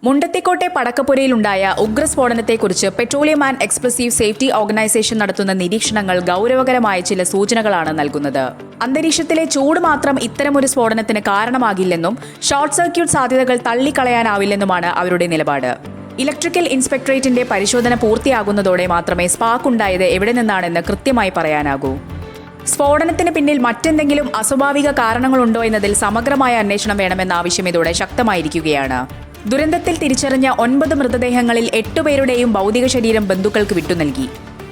മുണ്ടത്തിക്കോട്ടെ പടക്കപ്പുരയിലുണ്ടായ ഉഗ്രസ്ഫോടനത്തെക്കുറിച്ച് petroleum and explosive safety organisation നടത്തുന്ന നിരീക്ഷണങ്ങൾ ഗൗരവകരമായ ചില സൂചനകളാണ് നൽകുന്നത്. അന്തരീക്ഷത്തിലെ ചൂട് മാത്രം ഇത്തരമൊരു സ്ഫോടനത്തിന് കാരണമാകില്ലെന്നും ഷോർട്ട് സർക്യൂട്ട് സാധ്യതകൾ തള്ളിക്കളയാനാവില്ലെന്നുമാണ് അവരുടെ നിലപാട്. ഇലക്ട്രിക്കൽ ഇൻസ്പെക്ടറേറ്റിന്റെ പരിശോധന പൂർത്തിയാകുന്നതോടെ മാത്രമേ സ്പാർക്ക് ഉണ്ടായത് എവിടെ നിന്നാണെന്ന് കൃത്യമായി പറയാനാകൂ. സ്ഫോടനത്തിന് പിന്നിൽ മറ്റെന്തെങ്കിലും അസ്വാഭാവിക കാരണങ്ങളുണ്ടോ എന്നതിൽ സമഗ്രമായ അന്വേഷണം വേണമെന്ന ആവശ്യം ഇതോടെ ശക്തമായിരിക്കുകയാണ്. ദുരന്തത്തിൽ തിരിച്ചറിഞ്ഞ 9 മൃതദേഹങ്ങളിൽ 8 പേരുടെയും ഭൗതിക ശരീരം ബന്ധുക്കൾക്ക് വിട്ടുനൽകി.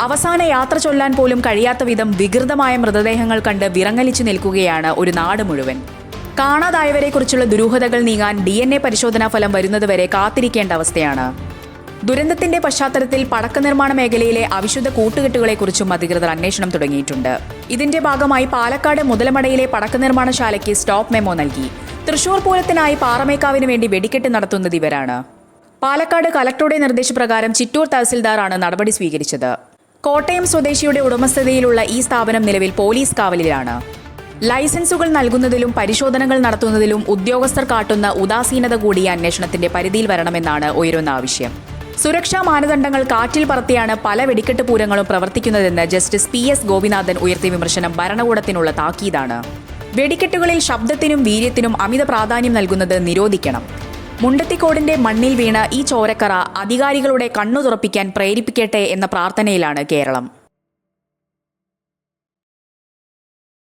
അവസാന യാത്ര ചൊല്ലാൻ പോലും കഴിയാത്ത വിധം വികൃതമായ മൃതദേഹങ്ങൾ കണ്ട് വിറങ്ങലിച്ചു നിൽക്കുകയാണ് ഒരു നാട് മുഴുവൻ. കാണാതായവരെക്കുറിച്ചുള്ള ദുരൂഹതകൾ നീങ്ങാൻ DNA പരിശോധനാ ഫലം വരുന്നതുവരെ കാത്തിരിക്കേണ്ട അവസ്ഥയാണ്. ദുരന്തത്തിന്റെ പശ്ചാത്തലത്തിൽ പടക്ക നിർമ്മാണ മേഖലയിലെ അവിശുദ്ധ കൂട്ടുകെട്ടുകളെക്കുറിച്ചും അധികൃതർ അന്വേഷണം തുടങ്ങിയിട്ടുണ്ട്. ഇതിന്റെ ഭാഗമായി പാലക്കാട് മുതലമടയിലെ പടക്ക നിർമ്മാണശാലയ്ക്ക് സ്റ്റോപ്പ് മെമ്മോ നൽകി. തൃശൂർ പൂരത്തിനായി പാറമേക്കാവിന് വേണ്ടി വെടിക്കെട്ട് നടത്തുന്നത് ഇവരാണ്. പാലക്കാട് കലക്ടറുടെ നിർദ്ദേശപ്രകാരം ചിറ്റൂർ തഹസിൽദാറാണ് നടപടി സ്വീകരിച്ചത്. കോട്ടയം സ്വദേശിയുടെ ഉടമസ്ഥതയിലുള്ള ഈ സ്ഥാപനം നിലവിൽ പോലീസ് കാവലിലാണ്. ലൈസൻസുകൾ നൽകുന്നതിലും പരിശോധനകൾ നടത്തുന്നതിലും ഉദ്യോഗസ്ഥർ കാട്ടുന്ന ഉദാസീനത കൂടി അന്വേഷണത്തിന്റെ പരിധിയിൽ വരണമെന്നാണ് ഉയരുന്ന ആവശ്യം. സുരക്ഷാ മാനദണ്ഡങ്ങൾ കാറ്റിൽ പറത്തിയാണ് പല വെടിക്കെട്ട് പൂരങ്ങളും പ്രവർത്തിക്കുന്നതെന്ന് ജസ്റ്റിസ് PS ഗോപിനാഥൻ ഉയർത്തിയ വിമർശനം ഭരണകൂടത്തിനുള്ള താക്കീതാണ്. വെടിക്കെട്ടുകളിൽ ശബ്ദത്തിനും വീര്യത്തിനും അമിത പ്രാധാന്യം നൽകുന്നത് നിരോധിക്കണം. മുണ്ടത്തിക്കോടിന്റെ മണ്ണിൽ വീണ ഈ ചോരക്കറ അധികാരികളുടെ കണ്ണു തുറപ്പിക്കാൻ പ്രേരിപ്പിക്കട്ടെ എന്ന പ്രാർത്ഥനയിലാണ് കേരളം.